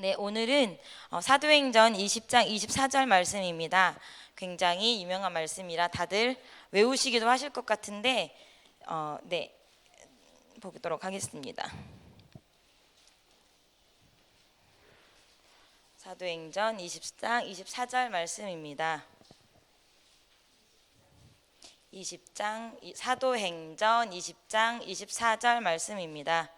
네, 오늘은 사도행전 20장 24절 말씀입니다. 굉장히 유명한 말씀이라 다들 외우시기도 하실 것 같은데 네, 보도록 하겠습니다. 사도행전 20장 24절 말씀입니다. 사도행전 20장 24절 말씀입니다.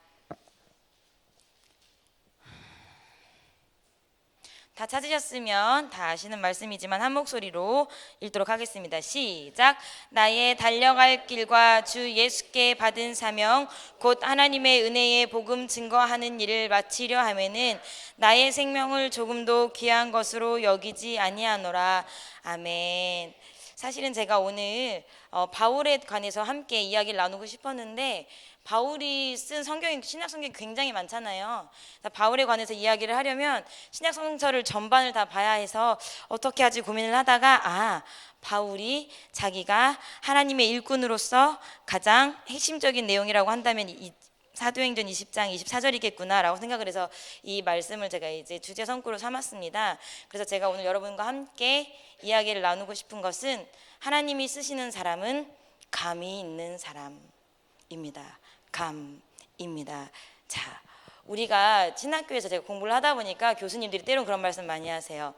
다 찾으셨으면 다 아시는 말씀이지만 한 목소리로 읽도록 하겠습니다. 시작. 나의 달려갈 길과 주 예수께 받은 사명 곧 하나님의 은혜의 복음 증거하는 일을 마치려 하면은 나의 생명을 조금도 귀한 것으로 여기지 아니하노라. 아멘. 사실은 제가 오늘 바울에 관해서 함께 이야기를 나누고 싶었는데 바울이 쓴 성경이 신약 성경이 굉장히 많잖아요. 바울에 관해서 이야기를 하려면 신약 성서를 전반을 다 봐야 해서 어떻게 하지 고민을 하다가 바울이 자기가 하나님의 일꾼으로서 가장 핵심적인 내용이라고 한다면 이 사도행전 20장 24절이겠구나라고 생각을 해서 이 말씀을 제가 이제 주제 성구로 삼았습니다. 그래서 제가 오늘 여러분과 함께 이야기를 나누고 싶은 것은 하나님이 쓰시는 사람은 감이 있는 사람입니다. 감입니다. 자, 우리가 신학교에서 제가 공부를 하다 보니까 교수님들이 때론 그런 말씀 많이 하세요.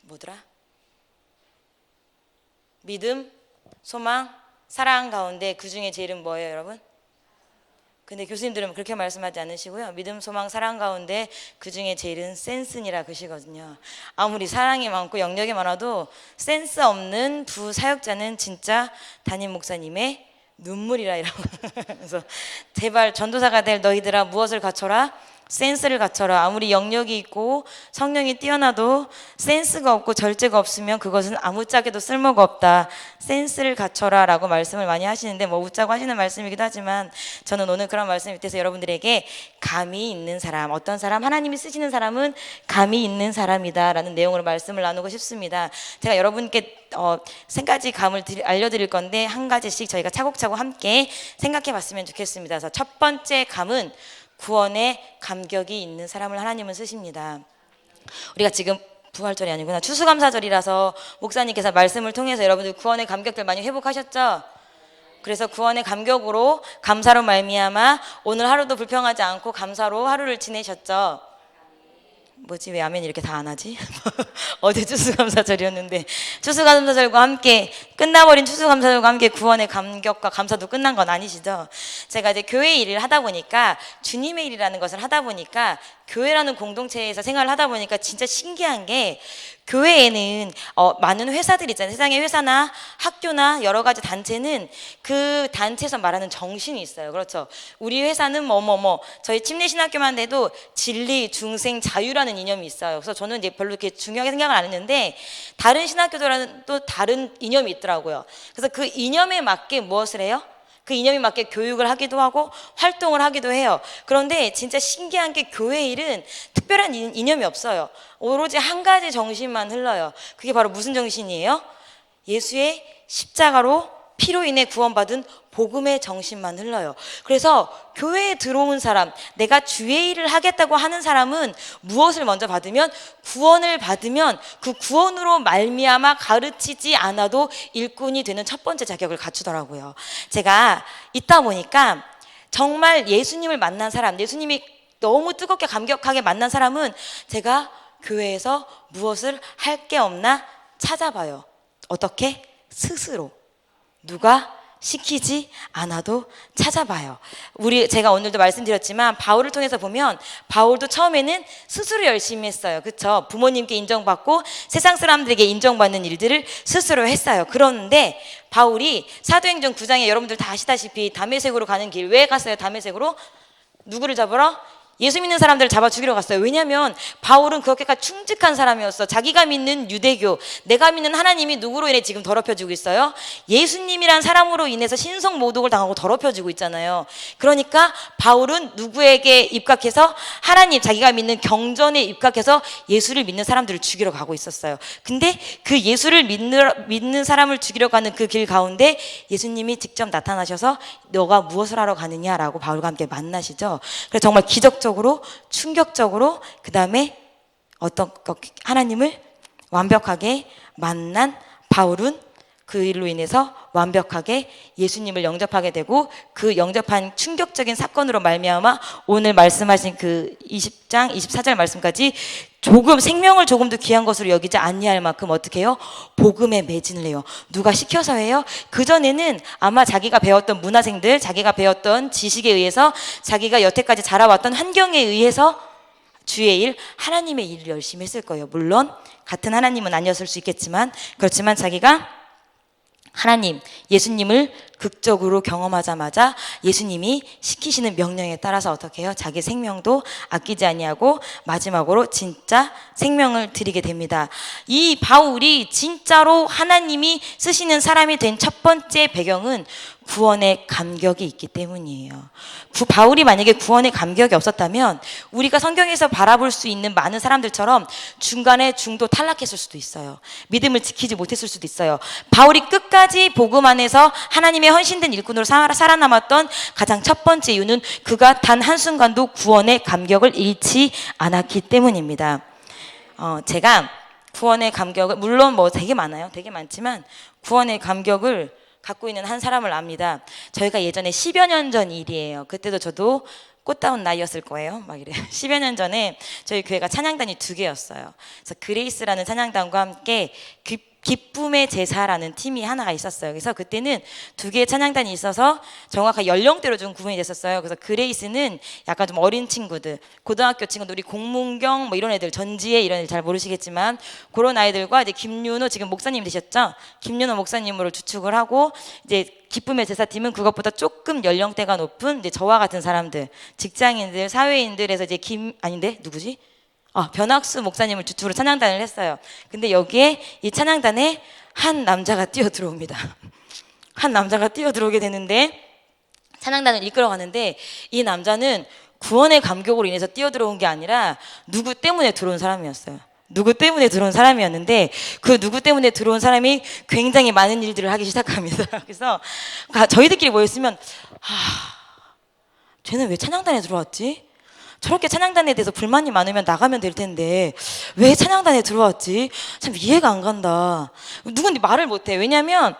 뭐더라? 믿음, 소망, 사랑 가운데 그 중에 제일은 뭐예요, 여러분? 근데 교수님들은 그렇게 말씀하지 않으시고요. 믿음, 소망, 사랑 가운데 그 중에 제일은 센스니라 그러시거든요. 아무리 사랑이 많고 영역이 많아도 센스 없는 부사역자는 진짜 담임 목사님의 눈물이라 이라고. 그래서 제발 전도사가 될 너희들아 무엇을 갖춰라? 센스를 갖춰라. 아무리 영역이 있고 성령이 뛰어나도 센스가 없고 절제가 없으면 그것은 아무짝에도 쓸모가 없다. 센스를 갖춰라 라고 말씀을 많이 하시는데 뭐 웃자고 하시는 말씀이기도 하지만 저는 오늘 그런 말씀 밑에서 여러분들에게 감이 있는 사람, 어떤 사람, 하나님이 쓰시는 사람은 감이 있는 사람이다 라는 내용으로 말씀을 나누고 싶습니다. 제가 여러분께 세 가지 감을 알려드릴 건데 한 가지씩 저희가 차곡차곡 함께 생각해 봤으면 좋겠습니다. 그래서 첫 번째 감은 구원의 감격이 있는 사람을 하나님은 쓰십니다. 우리가 지금 부활절이 아니구나. 추수감사절이라서 목사님께서 말씀을 통해서 여러분들 구원의 감격들 많이 회복하셨죠? 그래서 구원의 감격으로 감사로 말미암아 오늘 하루도 불평하지 않고 감사로 하루를 지내셨죠? 뭐지 왜 아멘 이렇게 다 안 하지? 어제 추수감사절이었는데 추수감사절과 함께 끝나버린 추수감사절과 함께 구원의 감격과 감사도 끝난 건 아니시죠? 제가 이제 교회 일을 하다 보니까 주님의 일이라는 것을 하다 보니까 교회라는 공동체에서 생활을 하다 보니까 진짜 신기한 게 교회에는 많은 회사들 있잖아요. 세상의 회사나 학교나 여러 가지 단체는 그 단체에서 말하는 정신이 있어요. 그렇죠. 우리 회사는 저희 침례신학교만 돼도 진리, 중생, 자유라는 이념이 있어요. 그래서 저는 이제 별로 이렇게 중요하게 생각을 안 했는데 다른 신학교들은 또 다른 이념이 있더라고요. 그래서 그 이념에 맞게 무엇을 해요? 그 이념에 맞게 교육을 하기도 하고 활동을 하기도 해요. 그런데 진짜 신기한 게 교회 일은 특별한 이념이 없어요. 오로지 한 가지 정신만 흘러요. 그게 바로 무슨 정신이에요? 예수의 십자가로 피로 인해 구원받은 복음의 정신만 흘러요. 그래서 교회에 들어온 사람, 내가 주의 일을 하겠다고 하는 사람은 무엇을 먼저 받으면 구원을 받으면 그 구원으로 말미암아 가르치지 않아도 일꾼이 되는 첫 번째 자격을 갖추더라고요. 제가 있다 보니까 정말 예수님을 만난 사람, 예수님이 너무 뜨겁게 감격하게 만난 사람은 제가 교회에서 무엇을 할 게 없나 찾아봐요. 어떻게? 스스로. 누가 시키지 않아도 찾아봐요. 제가 오늘도 말씀드렸지만 바울을 통해서 보면 바울도 처음에는 스스로 열심히 했어요. 그렇죠? 부모님께 인정받고 세상 사람들에게 인정받는 일들을 스스로 했어요. 그런데 바울이 사도행전 9장에 여러분들 다 아시다시피 다메섹으로 가는 길 왜 갔어요? 다메섹으로 누구를 잡으러? 예수 믿는 사람들을 잡아 죽이러 갔어요. 왜냐하면 바울은 그렇게까지 충직한 사람이었어. 자기가 믿는 유대교, 내가 믿는 하나님이 누구로 인해 지금 더럽혀지고 있어요? 예수님이란 사람으로 인해서 신성 모독을 당하고 더럽혀지고 있잖아요. 그러니까 바울은 누구에게 입각해서 하나님, 자기가 믿는 경전에 입각해서 예수를 믿는 사람들을 죽이러 가고 있었어요. 근데 그 예수를 믿는 사람을 죽이러 가는 그 길 가운데 예수님이 직접 나타나셔서 너가 무엇을 하러 가느냐라고 바울과 함께 만나시죠. 그래서 정말 기적적으로 파격적으로 충격적으로 그 다음에 하나님을 완벽하게 만난 바울은 그 일로 인해서 완벽하게 예수님을 영접하게 되고 그 영접한 충격적인 사건으로 말미암아 오늘 말씀하신 그 20장 24절 말씀까지 생명을 조금 더 귀한 것으로 여기지 아니할 만큼 어떻게 해요? 복음에 매진을 해요. 누가 시켜서 해요? 그전에는 아마 자기가 배웠던 문화생들, 자기가 배웠던 지식에 의해서, 자기가 여태까지 자라왔던 환경에 의해서 주의 일, 하나님의 일을 열심히 했을 거예요. 물론 같은 하나님은 아니었을 수 있겠지만, 그렇지만 자기가 하나님, 예수님을 극적으로 경험하자마자 예수님이 시키시는 명령에 따라서 어떻게 해요? 자기 생명도 아끼지 아니하고 마지막으로 진짜 생명을 드리게 됩니다. 이 바울이 진짜로 하나님이 쓰시는 사람이 된 첫 번째 배경은 구원의 감격이 있기 때문이에요. 바울이 만약에 구원의 감격이 없었다면 우리가 성경에서 바라볼 수 있는 많은 사람들처럼 중간에 중도 탈락했을 수도 있어요. 믿음을 지키지 못했을 수도 있어요. 바울이 끝까지 복음 안에서 하나님의 헌신된 일꾼으로 살아남았던 가장 첫 번째 이유는 그가 단 한순간도 구원의 감격을 잃지 않았기 때문입니다. 제가 구원의 감격을, 물론 뭐 되게 많아요. 되게 많지만 구원의 감격을 갖고 있는 한 사람을 압니다. 저희가 예전에 10여 년 전 일이에요. 그때도 저도 꽃다운 나이였을 거예요. 막 이래요. 10여 년 전에 저희 교회가 찬양단이 2개였어요. 그래서 그레이스라는 찬양단과 함께 기쁨의 제사라는 팀이 하나가 있었어요. 그래서 그때는 2개의 찬양단이 있어서 정확한 연령대로 좀 구분이 됐었어요. 그래서 그레이스는 약간 좀 어린 친구들, 고등학교 친구들, 우리 공문경 뭐 이런 애들, 전지혜 이런 애들 잘 모르시겠지만 그런 아이들과 이제 김윤호, 지금 목사님 되셨죠? 김윤호 목사님으로 주축을 하고, 이제 기쁨의 제사팀은 그것보다 조금 연령대가 높은 이제 저와 같은 사람들, 직장인들, 사회인들에서 이제 누구지? 변학수 목사님을 주축으로 찬양단을 했어요. 근데 여기에 이 찬양단에 한 남자가 뛰어 들어옵니다. 한 남자가 뛰어 들어오게 되는데 찬양단을 이끌어가는데, 이 남자는 구원의 감격으로 인해서 뛰어 들어온 게 아니라 누구 때문에 들어온 사람이었어요. 누구 때문에 들어온 사람이었는데 그 누구 때문에 들어온 사람이 굉장히 많은 일들을 하기 시작합니다. 그래서 저희들끼리 모였으면 쟤는 왜 찬양단에 들어왔지? 저렇게 찬양단에 대해서 불만이 많으면 나가면 될 텐데 왜 찬양단에 들어왔지? 참 이해가 안 간다. 누군지 말을 못해. 왜냐면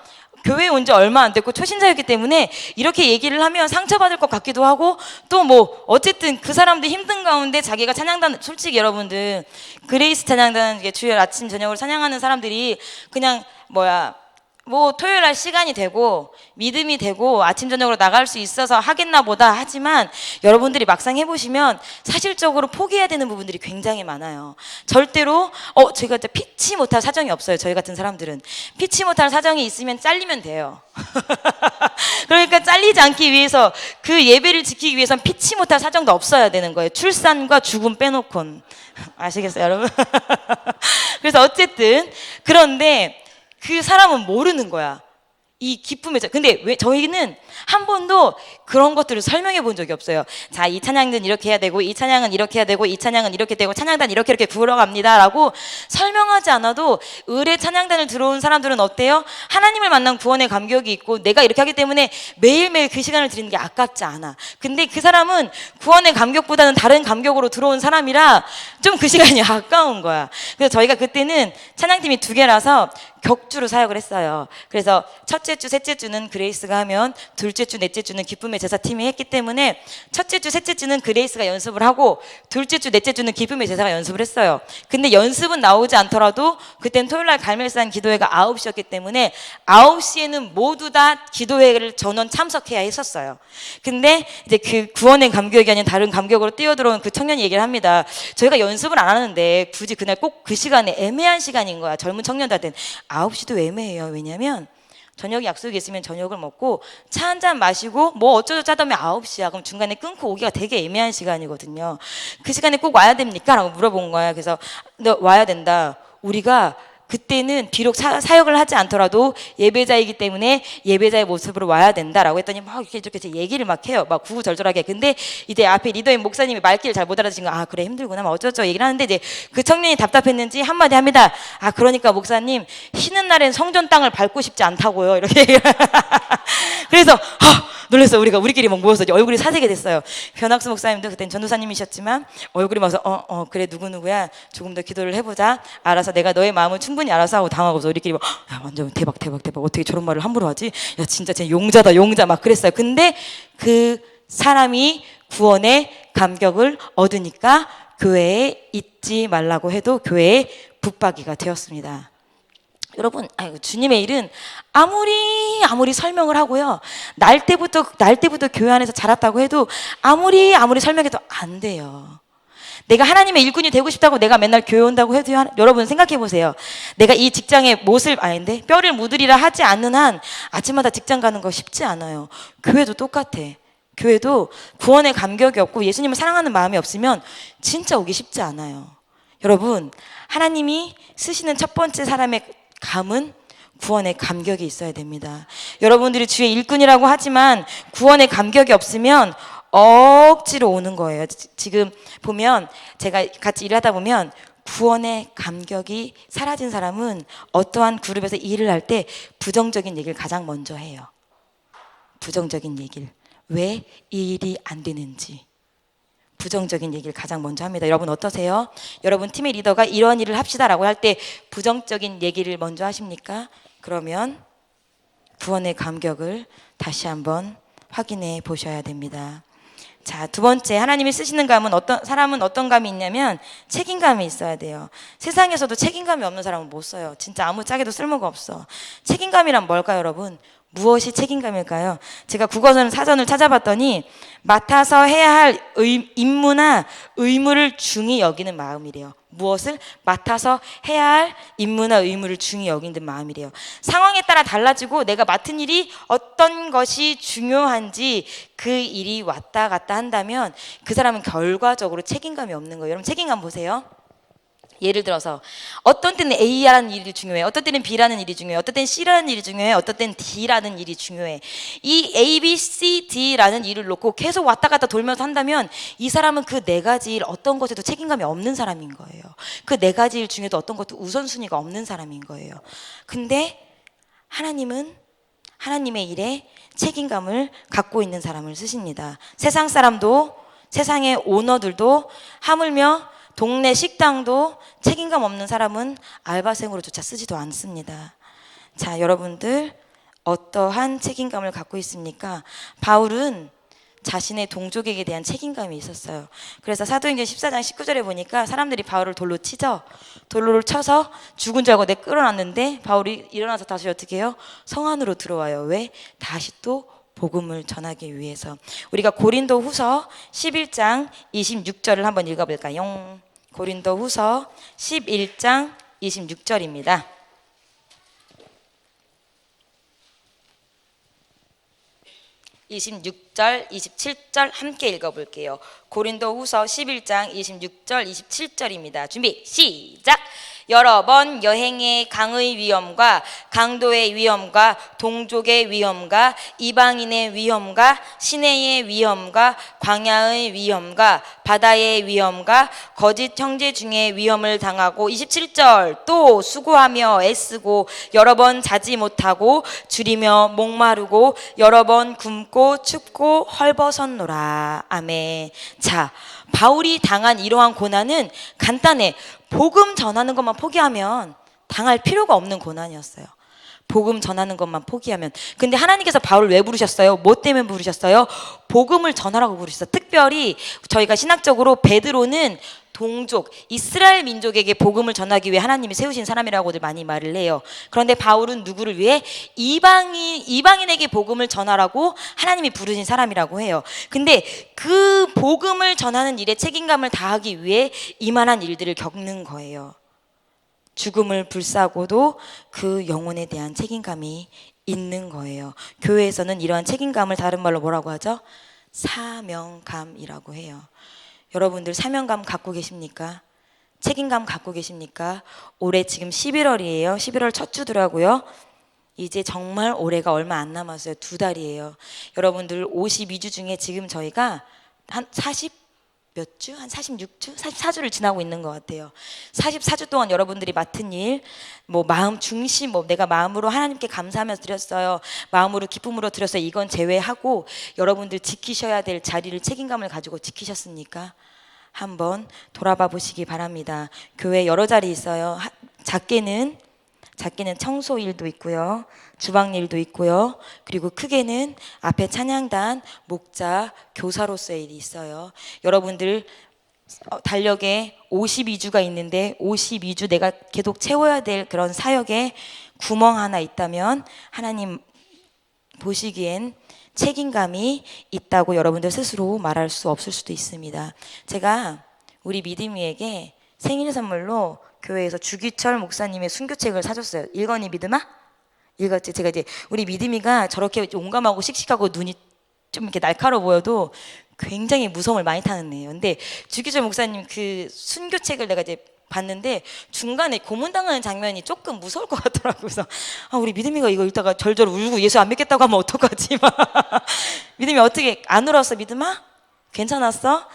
교회에 온 지 얼마 안 됐고 초신자였기 때문에 이렇게 얘기를 하면 상처받을 것 같기도 하고, 또 뭐 어쨌든 그 사람들 힘든 가운데 자기가 찬양단, 솔직히 여러분들 그레이스 찬양단 주일 아침 저녁으로 찬양하는 사람들이 그냥 뭐 토요일 날 시간이 되고 믿음이 되고 아침 저녁으로 나갈 수 있어서 하겠나 보다 하지만, 여러분들이 막상 해보시면 사실적으로 포기해야 되는 부분들이 굉장히 많아요. 절대로 저희가 진짜 피치 못할 사정이 없어요. 저희 같은 사람들은 피치 못할 사정이 있으면 잘리면 돼요. 그러니까 잘리지 않기 위해서, 그 예배를 지키기 위해선 피치 못할 사정도 없어야 되는 거예요. 출산과 죽음 빼놓곤. 아시겠어요 여러분? 그래서 어쨌든 그런데 그 사람은 모르는 거야. 이 기쁨의 근데 왜 저희는 한 번도 그런 것들을 설명해 본 적이 없어요. 자, 이 찬양은 이렇게 해야 되고, 이 찬양은 이렇게 해야 되고, 이 찬양은 이렇게 되고, 찬양단 이렇게 굴러갑니다 라고 설명하지 않아도 을의 찬양단을 들어온 사람들은 어때요? 하나님을 만난 구원의 감격이 있고 내가 이렇게 하기 때문에 매일매일 그 시간을 드리는 게 아깝지 않아. 근데 그 사람은 구원의 감격보다는 다른 감격으로 들어온 사람이라 좀 그 시간이 아까운 거야. 그래서 저희가 그때는 찬양팀이 2개라서 격주로 사역을 했어요. 그래서 첫째 주, 셋째 주는 그레이스가 하면 둘째 주, 넷째 주는 기쁨의 제사팀이 했기 때문에 첫째 주, 셋째 주는 그레이스가 연습을 하고 둘째 주, 넷째 주는 기쁨의 제사가 연습을 했어요. 근데 연습은 나오지 않더라도 그땐 토요일날 갈멜산 기도회가 9시였기 때문에 9시에는 모두 다 기도회를 전원 참석해야 했었어요. 근데 이제 그 구원의 감격이 아닌 다른 감격으로 뛰어들어온 그 청년이 얘기를 합니다. 저희가 연습을 안 하는데 굳이 그날 꼭 그 시간에 애매한 시간인 거야. 젊은 청년들한테는 9시도 애매해요. 왜냐면 저녁 약속이 있으면 저녁을 먹고 차 한 잔 마시고 뭐 어쩌고 짜다면 9시야. 그럼 중간에 끊고 오기가 되게 애매한 시간이거든요. 그 시간에 꼭 와야 됩니까? 라고 물어본 거야. 그래서 너 와야 된다. 우리가 그때는 비록 사역을 하지 않더라도 예배자이기 때문에 예배자의 모습으로 와야 된다라고 했더니 막 이렇게 얘기를 막 해요. 막 구구절절하게. 근데 이제 앞에 리더인 목사님이 말귀를 잘 못 알아듣는 거, 그래 힘들구나 막 어쩌죠 얘기를 하는데, 이제 그 청년이 답답했는지 한마디 합니다. 그러니까 목사님, 쉬는 날엔 성전 땅을 밟고 싶지 않다고요. 이렇게 그래서 놀랐어요. 우리끼리 막 모여서 이제 얼굴이 사재게 됐어요. 변학수 목사님도 그땐 전도사님이셨지만 얼굴이 막서 그래 누구누구야 조금 더 기도를 해보자. 알아서 내가 너의 마음을 충분히 알아서 하고 당하고서 우리끼리 막 야, 완전 대박 어떻게 저런 말을 함부로 하지? 야 진짜 쟤 용자다 용자 막 그랬어요. 근데 그 사람이 구원의 감격을 얻으니까 교회에 있지 말라고 해도 교회에 붙박이가 되었습니다. 여러분, 주님의 일은 아무리 설명을 하고요, 날 때부터 교회 안에서 자랐다고 해도 아무리 설명해도 안 돼요. 내가 하나님의 일꾼이 되고 싶다고 내가 맨날 교회 온다고 해도 여러분 생각해 보세요. 내가 이 직장에 뼈를 묻으리라 하지 않는 한 아침마다 직장 가는 거 쉽지 않아요. 교회도 똑같아. 교회도 구원의 감격이 없고 예수님을 사랑하는 마음이 없으면 진짜 오기 쉽지 않아요. 여러분, 하나님이 쓰시는 첫 번째 사람의 감은 구원의 감격이 있어야 됩니다. 여러분들이 주의 일꾼이라고 하지만 구원의 감격이 없으면 억지로 오는 거예요. 지금 보면 제가 같이 일하다 보면 구원의 감격이 사라진 사람은 어떠한 그룹에서 일을 할 때 부정적인 얘기를 가장 먼저 해요. 부정적인 얘기를. 왜 이 일이 안 되는지. 부정적인 얘기를 가장 먼저 합니다. 여러분 어떠세요? 여러분 팀의 리더가 이런 일을 합시다라고 할 때 부정적인 얘기를 먼저 하십니까? 그러면 구원의 감격을 다시 한번 확인해 보셔야 됩니다. 자, 두 번째, 하나님이 쓰시는 감은 사람은 어떤 감이 있냐면 책임감이 있어야 돼요. 세상에서도 책임감이 없는 사람은 못 써요. 진짜 아무 짝에도 쓸모가 없어. 책임감이란 뭘까요, 여러분? 무엇이 책임감일까요? 제가 국어선 사전을 찾아봤더니 맡아서 해야 할 임무나 의무를 중히 여기는 마음이래요. 무엇을 맡아서 해야 할 임무나 의무를 중히 여기는 마음이래요. 상황에 따라 달라지고 내가 맡은 일이 어떤 것이 중요한지 그 일이 왔다 갔다 한다면 그 사람은 결과적으로 책임감이 없는 거예요. 여러분 책임감 보세요. 예를 들어서 어떤 때는 A라는 일이 중요해, 어떤 때는 B라는 일이 중요해, 어떤 때는 C라는 일이 중요해, 어떤 때는 D라는 일이 중요해. 이 A, B, C, D라는 일을 놓고 계속 왔다 갔다 돌면서 한다면 이 사람은 그 네 가지 일 어떤 것에도 책임감이 없는 사람인 거예요. 그 네 가지 일 중에도 어떤 것도 우선순위가 없는 사람인 거예요. 근데 하나님은 하나님의 일에 책임감을 갖고 있는 사람을 쓰십니다. 세상 사람도, 세상의 오너들도, 하물며 동네 식당도 책임감 없는 사람은 알바생으로조차 쓰지도 않습니다. 자, 여러분들 어떠한 책임감을 갖고 있습니까? 바울은 자신의 동족에게 대한 책임감이 있었어요. 그래서 사도행전 14장 19절에 보니까 사람들이 바울을 돌로 치죠. 돌로를 쳐서 죽은 줄 알고 끌어놨는데 바울이 일어나서 다시 어떻게 해요? 성 안으로 들어와요. 왜? 다시 또 복음을 전하기 위해서. 우리가 고린도 후서 11장 26절을 한번 읽어볼까요? 고린도 후서 11장 26절입니다. 26절, 27절 함께 읽어볼게요. 고린도 후서 11장 26절, 27절입니다. 준비, 시작! 여러 번 여행의 강의 위험과 강도의 위험과 동족의 위험과 이방인의 위험과 시내의 위험과 광야의 위험과 바다의 위험과 거짓 형제 중에 위험을 당하고 27절 또 수고하며 애쓰고 여러 번 자지 못하고 줄이며 목마르고 여러 번 굶고 춥고 헐벗었노라. 아멘. 자, 바울이 당한 이러한 고난은 간단해. 복음 전하는 것만 포기하면 당할 필요가 없는 고난이었어요. 복음 전하는 것만 포기하면. 근데 하나님께서 바울을 왜 부르셨어요? 뭐 때문에 부르셨어요? 복음을 전하라고 부르셨어요. 특별히 저희가 신학적으로 베드로는 동족, 이스라엘 민족에게 복음을 전하기 위해 하나님이 세우신 사람이라고들 많이 말을 해요. 그런데 바울은 누구를 위해? 이방인에게 복음을 전하라고 하나님이 부르신 사람이라고 해요. 근데 그 복음을 전하는 일에 책임감을 다하기 위해 이만한 일들을 겪는 거예요. 죽음을 불사고도 그 영혼에 대한 책임감이 있는 거예요. 교회에서는 이러한 책임감을 다른 말로 뭐라고 하죠? 사명감이라고 해요. 여러분들 사명감 갖고 계십니까? 책임감 갖고 계십니까? 올해 지금 11월이에요. 11월 첫 주더라고요. 이제 정말 올해가 얼마 안 남았어요. 2달이에요. 여러분들 52주 중에 지금 저희가 한 몇 주? 한 46주? 44주를 지나고 있는 것 같아요. 44주 동안 여러분들이 맡은 일, 뭐 마음 중심, 뭐 내가 마음으로 하나님께 감사하면서 드렸어요. 마음으로 기쁨으로 드렸어요. 이건 제외하고 여러분들 지키셔야 될 자리를 책임감을 가지고 지키셨습니까? 한번 돌아봐 보시기 바랍니다. 교회 여러 자리 있어요. 작게는 청소 일도 있고요. 주방 일도 있고요. 그리고 크게는 앞에 찬양단, 목자, 교사로서의 일이 있어요. 여러분들 달력에 52주가 있는데 52주 내가 계속 채워야 될 그런 사역에 구멍 하나 있다면 하나님 보시기엔 책임감이 있다고 여러분들 스스로 말할 수 없을 수도 있습니다. 제가 우리 믿음이에게 생일 선물로 교회에서 주기철 목사님의 순교책을 사줬어요. 읽었니 믿음아? 읽었지? 제가 이제 우리 믿음이가 저렇게 용감하고 씩씩하고 눈이 좀 이렇게 날카로워 보여도 굉장히 무서움을 많이 타는 애예요. 근데 주기철 목사님 그 순교책을 내가 이제 봤는데 중간에 고문당하는 장면이 조금 무서울 것 같더라고요. 그래서 우리 믿음이가 이거 읽다가 절절 울고 예수 안 믿겠다고 하면 어떡하지? 믿음이 어떻게 안 울었어? 믿음아? 괜찮았어?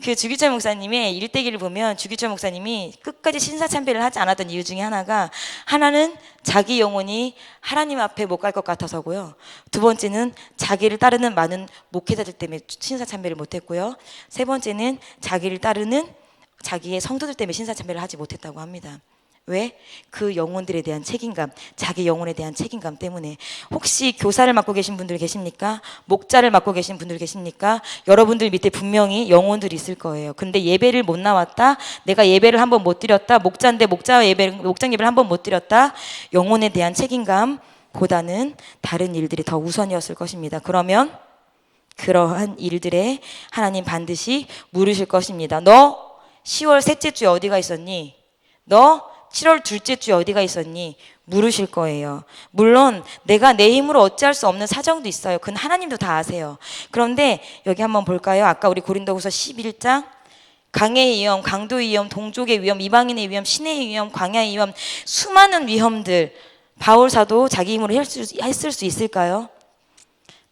그 주기철 목사님의 일대기를 보면 주기철 목사님이 끝까지 신사참배를 하지 않았던 이유 중에 하나는 자기 영혼이 하나님 앞에 못 갈 것 같아서고요. 두 번째는 자기를 따르는 많은 목회자들 때문에 신사참배를 못했고요. 세 번째는 자기를 따르는 자기의 성도들 때문에 신사참배를 하지 못했다고 합니다. 왜? 그 영혼들에 대한 책임감, 자기 영혼에 대한 책임감 때문에. 혹시 교사를 맡고 계신 분들 계십니까? 목자를 맡고 계신 분들 계십니까? 여러분들 밑에 분명히 영혼들이 있을 거예요. 근데 예배를 못 나왔다, 내가 예배를 한번 못 드렸다, 목장 예배를 한번 못 드렸다, 영혼에 대한 책임감보다는 다른 일들이 더 우선이었을 것입니다. 그러면 그러한 일들에 하나님 반드시 물으실 것입니다. 너 10월 셋째 주에 어디가 있었니? 너 7월 둘째 주에 어디가 있었니? 물으실 거예요. 물론 내가 내 힘으로 어찌할 수 없는 사정도 있어요. 그건 하나님도 다 아세요. 그런데 여기 한번 볼까요? 아까 우리 고린도후서 11장 강해의 위험, 강도의 위험, 동족의 위험, 이방인의 위험, 신의 위험, 광야의 위험, 수많은 위험들 바울 사도 자기 힘으로 했을 수 있을까요?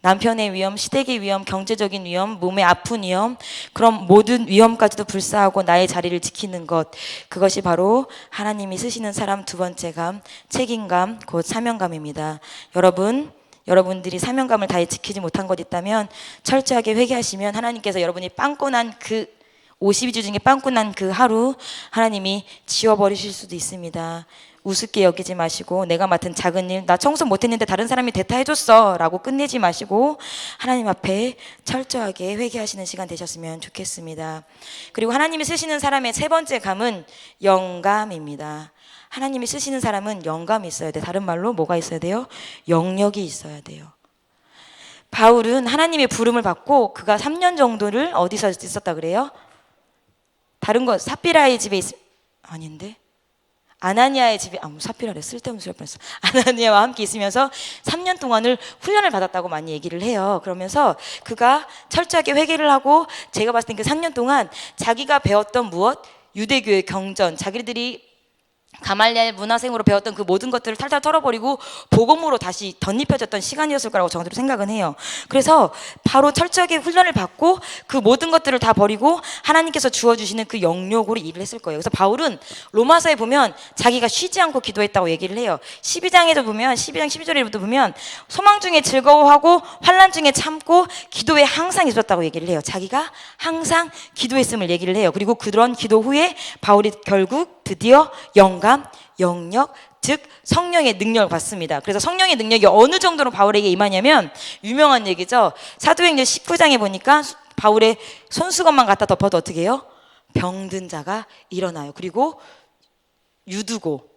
남편의 위험, 시댁의 위험, 경제적인 위험, 몸의 아픈 위험, 그럼 모든 위험까지도 불사하고 나의 자리를 지키는 것, 그것이 바로 하나님이 쓰시는 사람 두 번째 감, 책임감, 곧 사명감입니다. 여러분들이 사명감을 다해 지키지 못한 것 있다면 철저하게 회개하시면 하나님께서 여러분이 빵꾸 난 그 52주 중에 빵꾸 난 그 하루 하나님이 지워버리실 수도 있습니다. 우습게 여기지 마시고 내가 맡은 작은 일, 나 청소 못했는데 다른 사람이 대타해줬어 라고 끝내지 마시고 하나님 앞에 철저하게 회개하시는 시간 되셨으면 좋겠습니다. 그리고 하나님이 쓰시는 사람의 세 번째 감은 영감입니다. 하나님이 쓰시는 사람은 영감이 있어야 돼. 다른 말로 뭐가 있어야 돼요? 영역이 있어야 돼요. 바울은 하나님의 부름을 받고 그가 3년 정도를 어디서 있었다 그래요? 다른 거 삽비라의 집에 아닌데? 아나니아의 집에 사피라래 쓸데없는 소리 할 뻔했어. 아나니아와 함께 있으면서 3년 동안을 훈련을 받았다고 많이 얘기를 해요. 그러면서 그가 철저하게 회개를 하고 제가 봤을 땐 그 3년 동안 자기가 배웠던 무엇? 유대교의 경전, 자기들이 가말리엘 문화생으로 배웠던 그 모든 것들을 탈탈 털어버리고 복음으로 다시 덧입혀졌던 시간이었을 거라고 저도 생각은 해요. 그래서 바로 철저하게 훈련을 받고 그 모든 것들을 다 버리고 하나님께서 주어주시는 그 영역으로 일을 했을 거예요. 그래서 바울은 로마서에 보면 자기가 쉬지 않고 기도했다고 얘기를 해요. 12장에도 보면 12장 12절에도 보면 소망 중에 즐거워하고 환난 중에 참고 기도에 항상 있었다고 얘기를 해요. 자기가 항상 기도했음을 얘기를 해요. 그리고 그런 기도 후에 바울이 결국 드디어 영감, 영역, 즉 성령의 능력을 받습니다. 그래서 성령의 능력이 어느 정도로 바울에게 임하냐면 유명한 얘기죠. 사도행전 19장에 보니까 바울의 손수건만 갖다 덮어도 어떻게 해요? 병든 자가 일어나요. 그리고 유두고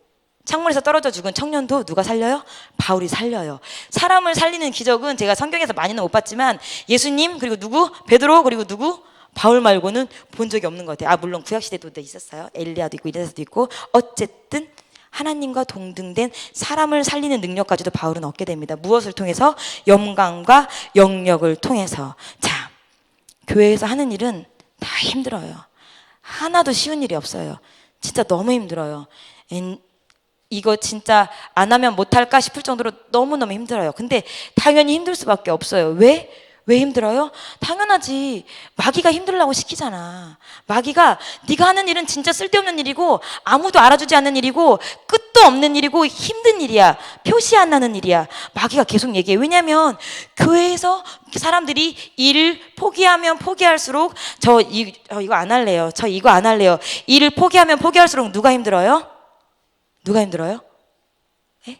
창문에서 떨어져 죽은 청년도 누가 살려요? 바울이 살려요. 사람을 살리는 기적은 제가 성경에서 많이는 못 봤지만 예수님 그리고 누구? 베드로 그리고 누구? 바울 말고는 본 적이 없는 것 같아요. 물론 구약시대도 있었어요. 엘리야도 있고 이레사도 있고 어쨌든 하나님과 동등된 사람을 살리는 능력까지도 바울은 얻게 됩니다. 무엇을 통해서? 영광과 영역을 통해서. 자, 교회에서 하는 일은 다 힘들어요. 하나도 쉬운 일이 없어요. 진짜 너무 힘들어요. 이거 진짜 안 하면 못할까 싶을 정도로 너무너무 힘들어요. 근데 당연히 힘들 수밖에 없어요. 왜? 왜 힘들어요? 당연하지. 마귀가 힘들라고 시키잖아. 마귀가 네가 하는 일은 진짜 쓸데없는 일이고 아무도 알아주지 않는 일이고 끝도 없는 일이고 힘든 일이야. 표시 안 나는 일이야. 마귀가 계속 얘기해. 왜냐면 교회에서 사람들이 일을 포기하면 포기할수록 이거 안 할래요. 저 이거 안 할래요. 일을 포기하면 포기할수록 누가 힘들어요? 누가 힘들어요? 에?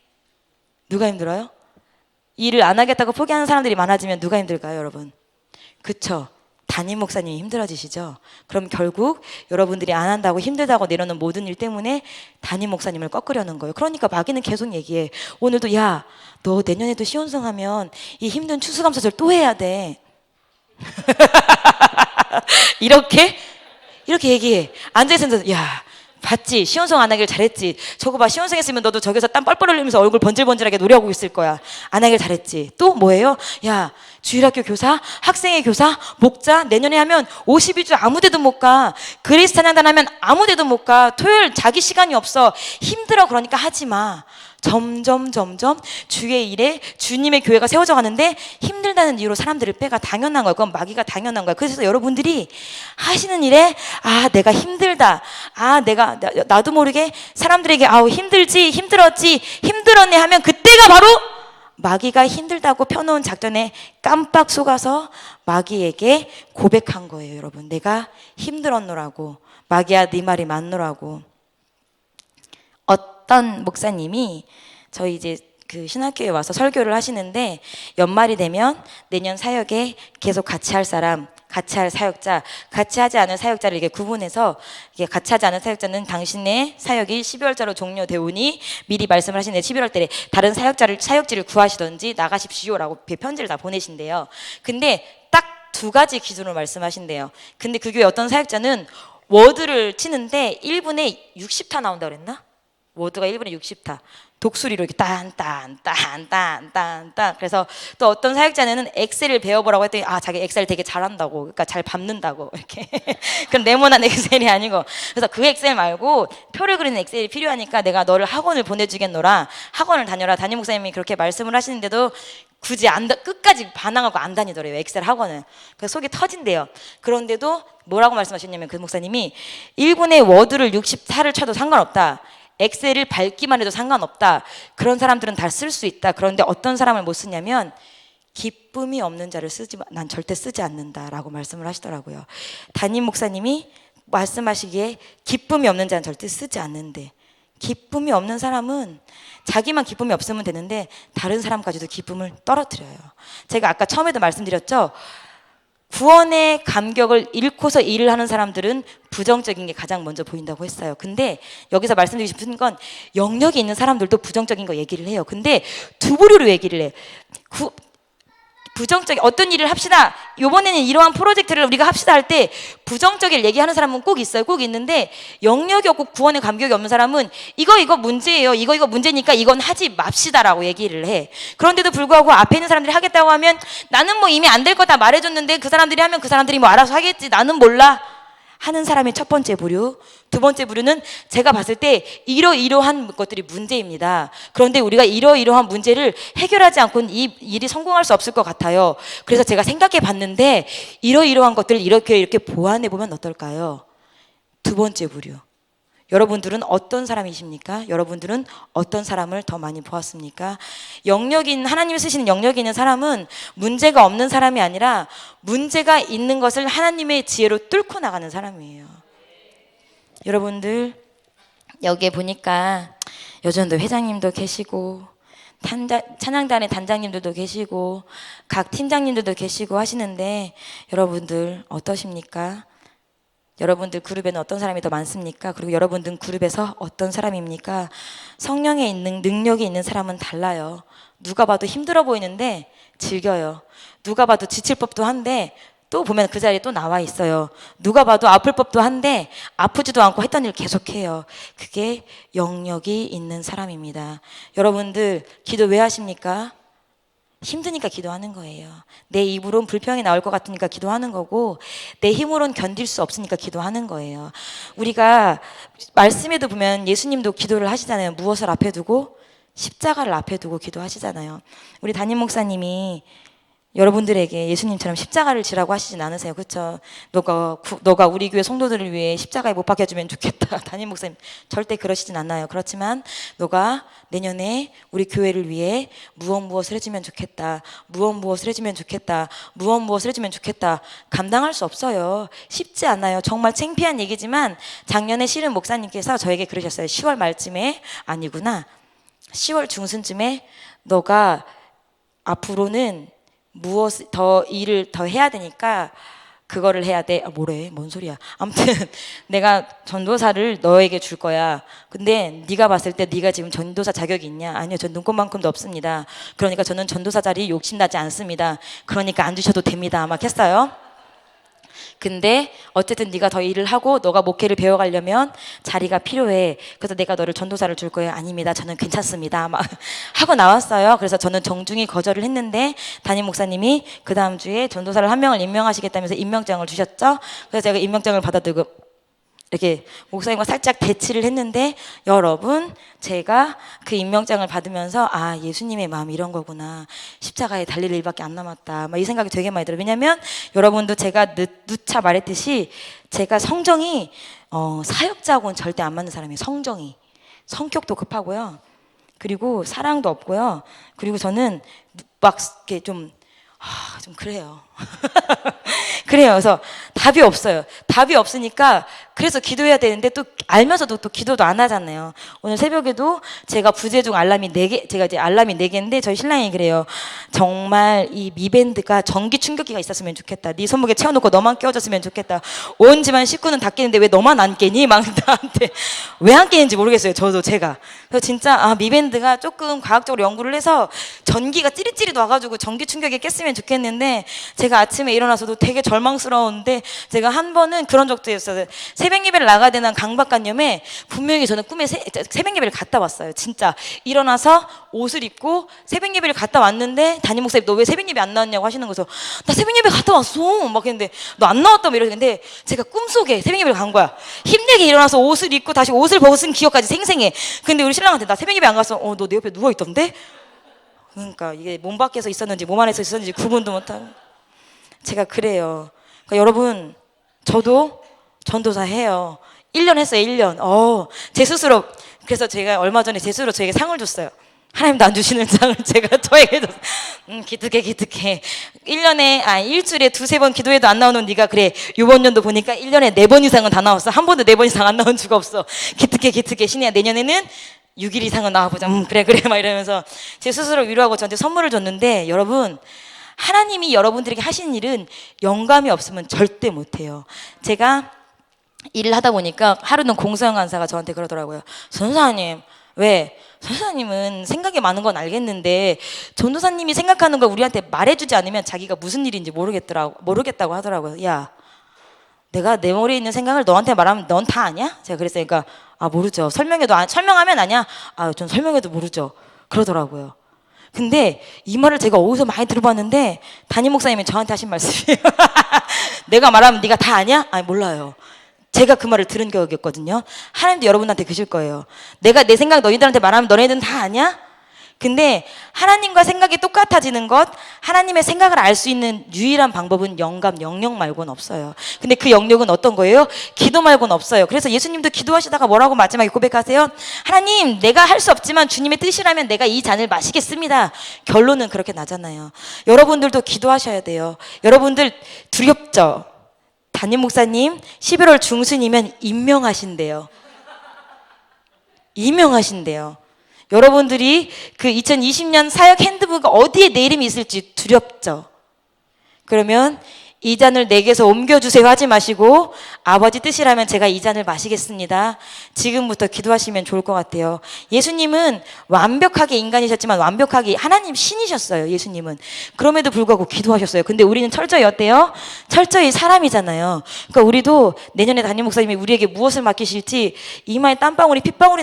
누가 힘들어요? 일을 안 하겠다고 포기하는 사람들이 많아지면 누가 힘들까요, 여러분? 그쵸? 담임 목사님이 힘들어지시죠? 그럼 결국 여러분들이 안 한다고 힘들다고 내려놓은 모든 일 때문에 담임 목사님을 꺾으려는 거예요. 그러니까 마귀는 계속 얘기해. 오늘도 야, 너 내년에도 시온성하면 이 힘든 추수감사절 또 해야 돼. 이렇게 얘기해. 앉아있으면서 야, 봤지? 시온성 안 하길 잘했지? 저거 봐, 시온성 했으면 너도 저기서 땀 뻘뻘 흘리면서 얼굴 번질번질하게 노래하고 있을 거야. 안 하길 잘했지? 또 뭐예요? 야, 주일학교 교사, 학생회 교사, 목자 내년에 하면 52주 아무 데도 못 가. 그리스 찬양단 하면 아무 데도 못 가. 토요일 자기 시간이 없어. 힘들어. 그러니까 하지 마. 점점 주의 일에 주님의 교회가 세워져 가는데 힘들다는 이유로 사람들을 빼가 당연한 거예요. 그건 마귀가 당연한 거예요. 그래서 여러분들이 하시는 일에 내가 힘들다. 나도 모르게 사람들에게 힘들지, 힘들었지, 힘들었네 하면 그때가 바로 마귀가 힘들다고 펴놓은 작전에 깜빡 속아서 마귀에게 고백한 거예요. 여러분, 내가 힘들었노라고. 마귀야, 네 말이 맞노라고. 어떤 목사님이 저희 이제 그 신학교에 와서 설교를 하시는데 연말이 되면 내년 사역에 계속 같이 할 사람, 같이 할 사역자, 같이 하지 않은 사역자를 이게 구분해서 이게 같이 하지 않은 사역자는 당신의 사역이 12월자로 종료되오니 미리 말씀을 하시는데 11월 달에 다른 사역지를 구하시던지 나가십시오라고 편지를 다 보내신대요. 근데 딱 두 가지 기준으로 말씀하신대요. 근데 그 교회 어떤 사역자는 워드를 치는데 1분에 60타 나온다고 그랬나? 워드가 1분에 60타. 독수리로 이렇게 딴. 그래서 또 어떤 사역자는 엑셀을 배워보라고 했더니 자기 엑셀 되게 잘한다고. 그러니까 잘 밟는다고. 이렇게. 그럼 네모난 엑셀이 아니고. 그래서 그 엑셀 말고 표를 그리는 엑셀이 필요하니까 내가 너를 학원을 보내주겠노라. 학원을 다녀라. 담임 목사님이 그렇게 말씀을 하시는데도 굳이 끝까지 반항하고 안 다니더래요. 엑셀 학원을. 그래서 속이 터진대요. 그런데도 뭐라고 말씀하셨냐면 그 목사님이 1분에 워드를 64를 쳐도 상관없다. 엑셀을 밟기만 해도 상관없다. 그런 사람들은 다 쓸 수 있다. 그런데 어떤 사람을 못 쓰냐면 기쁨이 없는 자를 난 절대 쓰지 않는다라고 말씀을 하시더라고요. 담임 목사님이 말씀하시기에 기쁨이 없는 자는 절대 쓰지 않는데 기쁨이 없는 사람은 자기만 기쁨이 없으면 되는데 다른 사람까지도 기쁨을 떨어뜨려요. 제가 아까 처음에도 말씀드렸죠. 구원의 감격을 잃고서 일을 하는 사람들은 부정적인 게 가장 먼저 보인다고 했어요. 근데 여기서 말씀드리고 싶은 건 영역이 있는 사람들도 부정적인 거 얘기를 해요. 근데 두 부류로 얘기를 해. 부정적인 어떤 일을 합시다. 이번에는 이러한 프로젝트를 우리가 합시다 할 때 부정적인 얘기하는 사람은 꼭 있어요. 꼭 있는데 영역이 없고 구원의 감격이 없는 사람은 이거 문제예요. 이거 문제니까 이건 하지 맙시다라고 얘기를 해. 그런데도 불구하고 앞에 있는 사람들이 하겠다고 하면 나는 뭐 이미 안 될 거 다 말해줬는데 그 사람들이 하면 그 사람들이 뭐 알아서 하겠지. 나는 몰라. 하는 사람이 첫 번째 부류. 두 번째 부류는 제가 봤을 때 이러이러한 것들이 문제입니다. 그런데 우리가 이러이러한 문제를 해결하지 않고는 이 일이 성공할 수 없을 것 같아요. 그래서 제가 생각해 봤는데 이러이러한 것들을 이렇게 보완해 보면 어떨까요? 두 번째 부류. 여러분들은 어떤 사람이십니까? 여러분들은 어떤 사람을 더 많이 보았습니까? 하나님이 쓰시는 영역이 있는 사람은 문제가 없는 사람이 아니라 문제가 있는 것을 하나님의 지혜로 뚫고 나가는 사람이에요. 여러분들 여기에 보니까 여전도 회장님도 계시고 찬양단의 단장님들도 계시고 각 팀장님들도 계시고 하시는데 여러분들 어떠십니까? 여러분들 그룹에는 어떤 사람이 더 많습니까? 그리고 여러분들 그룹에서 어떤 사람입니까? 성령에 있는 능력이 있는 사람은 달라요. 누가 봐도 힘들어 보이는데 즐겨요. 누가 봐도 지칠 법도 한데 또 보면 그 자리에 또 나와 있어요. 누가 봐도 아플 법도 한데 아프지도 않고 했던 일 계속해요. 그게 영역이 있는 사람입니다. 여러분들 기도 왜 하십니까? 힘드니까 기도하는 거예요. 내 입으로는 불평이 나올 것 같으니까 기도하는 거고 내 힘으로는 견딜 수 없으니까 기도하는 거예요. 우리가 말씀에도 보면 예수님도 기도를 하시잖아요. 무엇을 앞에 두고? 십자가를 앞에 두고 기도하시잖아요. 우리 담임 목사님이 여러분들에게 예수님처럼 십자가를 지라고 하시진 않으세요. 그렇죠? 너가 우리 교회 성도들을 위해 십자가에 못 박혀주면 좋겠다. 담임 목사님 절대 그러시진 않아요. 그렇지만 너가 내년에 우리 교회를 위해 무엇을 해주면 좋겠다. 무엇을 해주면 좋겠다. 무엇을 해주면 좋겠다. 감당할 수 없어요. 쉽지 않아요. 정말 창피한 얘기지만 작년에 실은 목사님께서 저에게 그러셨어요. 10월 말쯤에 아니구나. 10월 중순쯤에 너가 앞으로는 무엇 더 일을 더 해야 되니까 그거를 해야 돼. 뭐래? 뭔 소리야? 아무튼 내가 전도사를 너에게 줄 거야. 근데 네가 봤을 때 네가 지금 전도사 자격이 있냐? 아니요, 전 눈꽃만큼도 없습니다. 그러니까 저는 전도사 자리 욕심나지 않습니다. 그러니까 안 주셔도 됩니다. 막 했어요. 근데 어쨌든 네가 더 일을 하고 너가 목회를 배워가려면 자리가 필요해. 그래서 내가 너를 전도사를 줄 거예요. 아닙니다. 저는 괜찮습니다. 막 하고 나왔어요. 그래서 저는 정중히 거절을 했는데 담임 목사님이 그 다음 주에 전도사를 한 명을 임명하시겠다면서 임명장을 주셨죠. 그래서 제가 임명장을 받아들고 이렇게 목사님과 살짝 대치를 했는데 여러분, 제가 그 임명장을 받으면서 아, 예수님의 마음이 이런 거구나. 십자가에 달릴 일밖에 안 남았다. 막 이 생각이 되게 많이 들어요. 왜냐면 여러분도 제가 누차 말했듯이 제가 성정이 사역자하고는 절대 안 맞는 사람이에요. 성격도 급하고요. 그리고 사랑도 없고요. 그리고 저는 막 이렇게 좀 그래요. 그래요. 그래서 답이 없어요. 답이 없으니까 그래서 기도해야 되는데 또 알면서도 또 기도도 안 하잖아요. 오늘 새벽에도 제가 부재중 알람이 4개, 제가 이제 알람이 4개인데 저희 신랑이 그래요. 정말 이 미밴드가 전기 충격기가 있었으면 좋겠다. 네 손목에 채워놓고 너만 깨워줬으면 좋겠다. 온 집안 식구는 다 깨는데 왜 너만 안 깨니? 막 나한테 왜 안 깨는지 모르겠어요. 제가. 그래서 진짜 미밴드가 조금 과학적으로 연구를 해서 전기가 찌릿찌릿 와가지고 전기 충격에 깼으면 좋겠는데 제가 아침에 일어나서도 되게 절망스러운데 제가 한 번은 그런 적도 있었어요. 새벽 예배를 나가야 되는 강박관념에 분명히 저는 꿈에 새벽 예배를 갔다 왔어요. 진짜 일어나서 옷을 입고 새벽 예배를 갔다 왔는데 담임 목사님 너 왜 새벽 예배 안 나왔냐고 하시는 거죠. 나 새벽 예배 갔다 왔어. 막 했는데 너 안 나왔다고 이러는데 제가 꿈속에 새벽 예배를 간 거야. 힘내게 일어나서 옷을 입고 다시 옷을 벗은 기억까지 생생해. 근데 우리 신랑한테 나 새벽 예배 안 갔어. 너 내 옆에 누워 있던데? 그러니까 이게 몸 밖에서 있었는지 몸 안에서 있었는지 구분도 못하고 제가 그래요. 그러니까 여러분 저도 전도사 해요. 1년 했어요. 1년. 제 스스로 그래서 제가 얼마 전에 제 스스로 저에게 상을 줬어요. 하나님도 안 주시는 상을 제가 저에게 줬어요. 기특해. 1주일에 2-3번 기도해도 안 나오는 네가 그래. 이번 년도 보니까 1년에 4번 이상은 다 나왔어. 한 번도 4번 이상 안 나온 주가 없어. 기특해. 신이야 내년에는 6일 이상은 나와보자. 그래 막 이러면서 제 스스로 위로하고 저한테 선물을 줬는데 여러분 하나님이 여러분들에게 하신 일은 영감이 없으면 절대 못해요. 제가 일을 하다 보니까 하루는 공수영 간사가 저한테 그러더라고요. 전도사님 왜? 전도사님은 생각이 많은 건 알겠는데 전도사님이 생각하는 걸 우리한테 말해주지 않으면 자기가 무슨 일인지 모르겠다고 하더라고요. 야, 내가 내 머리에 있는 생각을 너한테 말하면 넌 다 아냐? 제가 그랬어요. 그러니까 모르죠. 설명하면 아냐? 전 설명해도 모르죠. 그러더라고요. 근데 이 말을 제가 어디서 많이 들어봤는데 담임 목사님이 저한테 하신 말씀이에요. 내가 말하면 네가 다 아냐? 몰라요. 제가 그 말을 들은 기억이었거든요. 하나님도 여러분한테 그실 거예요. 내가 내 생각 너희들한테 말하면 너네들은 다 아냐? 근데 하나님과 생각이 똑같아지는 것, 하나님의 생각을 알 수 있는 유일한 방법은 영역 말고는 없어요. 근데 그 영역은 어떤 거예요? 기도 말고는 없어요. 그래서 예수님도 기도하시다가 뭐라고 마지막에 고백하세요? 하나님, 내가 할 수 없지만 주님의 뜻이라면 내가 이 잔을 마시겠습니다. 결론은 그렇게 나잖아요. 여러분들도 기도하셔야 돼요. 여러분들 두렵죠? 담임 목사님 11월 중순이면 임명하신대요. 여러분들이 그 2020년 사역 핸드북 어디에 내 이름이 있을지 두렵죠? 그러면 이 잔을 내게서 옮겨주세요 하지 마시고 아버지 뜻이라면 제가 이 잔을 마시겠습니다. 지금부터 기도하시면 좋을 것 같아요. 예수님은 완벽하게 인간이셨지만 완벽하게 하나님 신이셨어요. 예수님은. 그럼에도 불구하고 기도하셨어요. 근데 우리는 철저히 어때요? 철저히 사람이잖아요. 그러니까 우리도 내년에 담임 목사님이 우리에게 무엇을 맡기실지 이마에 땀방울이 핏방울이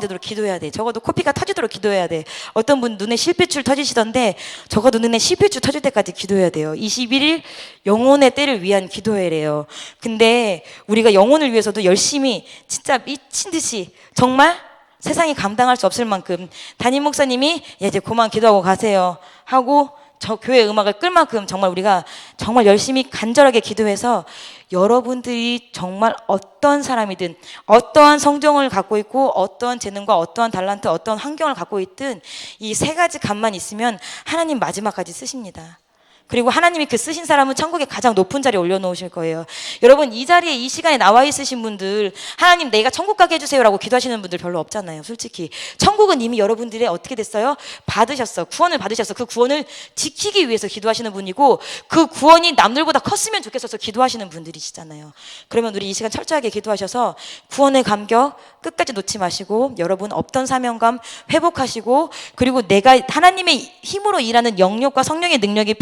되도록 기도해야 돼. 적어도 코피가 터지도록 기도해야 돼. 어떤 분 눈에 실핏줄 터지시던데 적어도 눈에 실핏줄 터질 때까지 기도해야 돼요. 21일 영혼의 때를 위한 기도회래요. 근데 우리가 영혼을 위해서도 열심히 진짜 미친 듯이 정말 세상이 감당할 수 없을 만큼 담임 목사님이 이제 그만 기도하고 가세요 하고 저 교회 음악을 끌 만큼 정말 우리가 정말 열심히 간절하게 기도해서 여러분들이 정말 어떤 사람이든 어떠한 성정을 갖고 있고 어떠한 재능과 어떠한 달란트 어떠한 환경을 갖고 있든 이 세 가지 값만 있으면 하나님 마지막까지 쓰십니다. 그리고 하나님이 그 쓰신 사람은 천국의 가장 높은 자리에 올려놓으실 거예요. 여러분 이 자리에 이 시간에 나와 있으신 분들 하나님 내가 천국 가게 해주세요라고 기도하시는 분들 별로 없잖아요. 솔직히 천국은 이미 여러분들의 어떻게 됐어요? 받으셨어. 구원을 받으셨어. 그 구원을 지키기 위해서 기도하시는 분이고 그 구원이 남들보다 컸으면 좋겠어서 기도하시는 분들이시잖아요. 그러면 우리 이 시간 철저하게 기도하셔서 구원의 감격 끝까지 놓지 마시고 여러분 없던 사명감 회복하시고 그리고 내가 하나님의 힘으로 일하는 영역과 성령의 능력이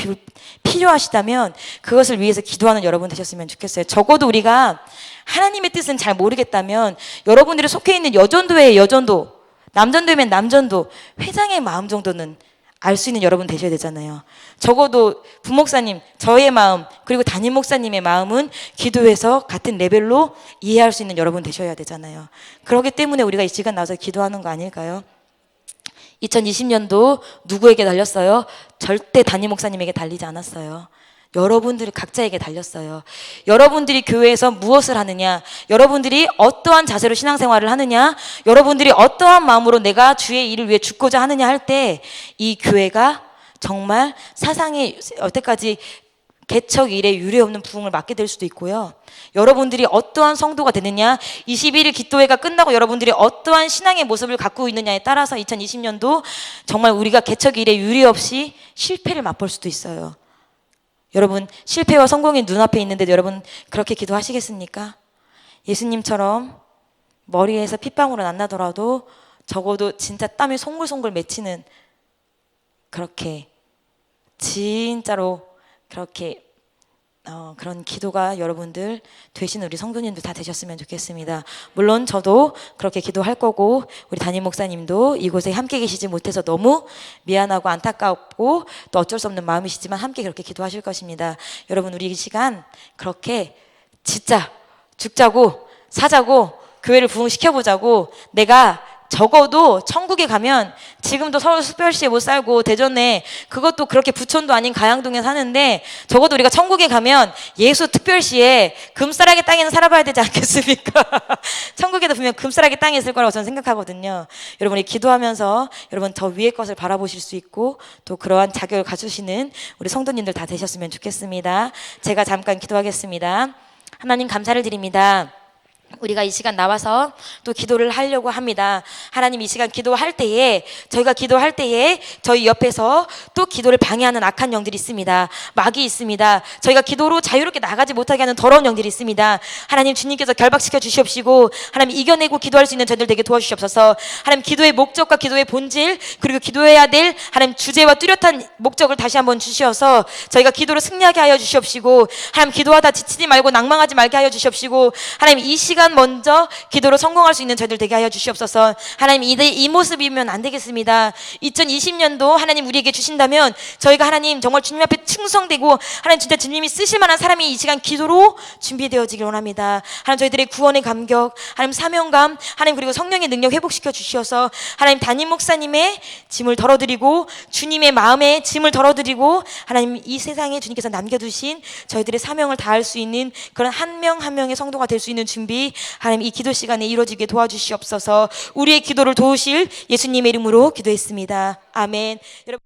필요하시다면 그것을 위해서 기도하는 여러분 되셨으면 좋겠어요. 적어도 우리가 하나님의 뜻은 잘 모르겠다면 여러분들이 속해 있는 여전도의 여전도, 남전도면 남전도, 회장의 마음 정도는 알 수 있는 여러분 되셔야 되잖아요. 적어도 부목사님, 저의 마음, 그리고 담임 목사님의 마음은 기도해서 같은 레벨로 이해할 수 있는 여러분 되셔야 되잖아요. 그렇기 때문에 우리가 이 시간 나와서 기도하는 거 아닐까요? 2020년도 누구에게 달렸어요? 절대 담임 목사님에게 달리지 않았어요. 여러분들 각자에게 달렸어요. 여러분들이 교회에서 무엇을 하느냐, 여러분들이 어떠한 자세로 신앙생활을 하느냐, 여러분들이 어떠한 마음으로 내가 주의 일을 위해 죽고자 하느냐 할 때 이 교회가 정말 사상의 여태까지 개척 일에 유례없는 부흥을 맞게 될 수도 있고요. 여러분들이 어떠한 성도가 되느냐, 21일 기도회가 끝나고 여러분들이 어떠한 신앙의 모습을 갖고 있느냐에 따라서 2020년도 정말 우리가 개척 일에 유례 없이 실패를 맛볼 수도 있어요. 여러분 실패와 성공이 눈앞에 있는데도 여러분 그렇게 기도하시겠습니까? 예수님처럼 머리에서 핏방울은 안 나더라도 적어도 진짜 땀이 송글송글 맺히는 그렇게 진짜로 그렇게 그런 기도가 여러분들 되시는 우리 성도님들 다 되셨으면 좋겠습니다. 물론 저도 그렇게 기도할 거고 우리 담임 목사님도 이곳에 함께 계시지 못해서 너무 미안하고 안타깝고 또 어쩔 수 없는 마음이시지만 함께 그렇게 기도하실 것입니다. 여러분 우리 이 시간 그렇게 진짜 죽자고 사자고 교회를 부흥시켜보자고 내가 적어도 천국에 가면 지금도 서울특별시에 못 살고 대전에 그것도 그렇게 부촌도 아닌 가양동에 사는데 적어도 우리가 천국에 가면 예수특별시에 금싸라기 땅에는 살아봐야 되지 않겠습니까? 천국에도 보면 금싸라기 땅이 있을 거라고 저는 생각하거든요. 여러분이 기도하면서 여러분 저 위의 것을 바라보실 수 있고 또 그러한 자격을 갖추시는 우리 성도님들 다 되셨으면 좋겠습니다. 제가 잠깐 기도하겠습니다. 하나님 감사를 드립니다. 우리가 이 시간 나와서 또 기도를 하려고 합니다. 하나님 이 시간 기도할 때에 저희가 기도할 때에 저희 옆에서 또 기도를 방해하는 악한 영들이 있습니다. 마귀 있습니다. 저희가 기도로 자유롭게 나가지 못하게 하는 더러운 영들이 있습니다. 하나님 주님께서 결박시켜 주시옵시고 하나님 이겨내고 기도할 수 있는 저희들 되게 도와주시옵소서. 하나님 기도의 목적과 기도의 본질 그리고 기도해야 될 하나님 주제와 뚜렷한 목적을 다시 한번 주시어서 저희가 기도로 승리하게 하여 주시옵시고 하나님 기도하다 지치지 말고 낭망하지 말게 하여 주시옵시고 하나님 이 시간 먼저 기도로 성공할 수 있는 저희들 되게 하여 주시옵소서. 하나님 이 모습이면 안 되겠습니다. 2020년도 하나님 우리에게 주신다면 저희가 하나님 정말 주님 앞에 충성되고 하나님 진짜 주님이 쓰실 만한 사람이 이 시간 기도로 준비되어지길 원합니다. 하나님 저희들의 구원의 감격 하나님 사명감 하나님 그리고 성령의 능력 회복시켜 주시어서 하나님 담임 목사님의 짐을 덜어드리고 주님의 마음의 짐을 덜어드리고 하나님 이 세상에 주님께서 남겨두신 저희들의 사명을 다할 수 있는 그런 한 명 한 명의 성도가 될 수 있는 준비 하나님 이 기도 시간에 이루어지게 도와주시옵소서. 우리의 기도를 도우실 예수님의 이름으로 기도했습니다. 아멘. 여러분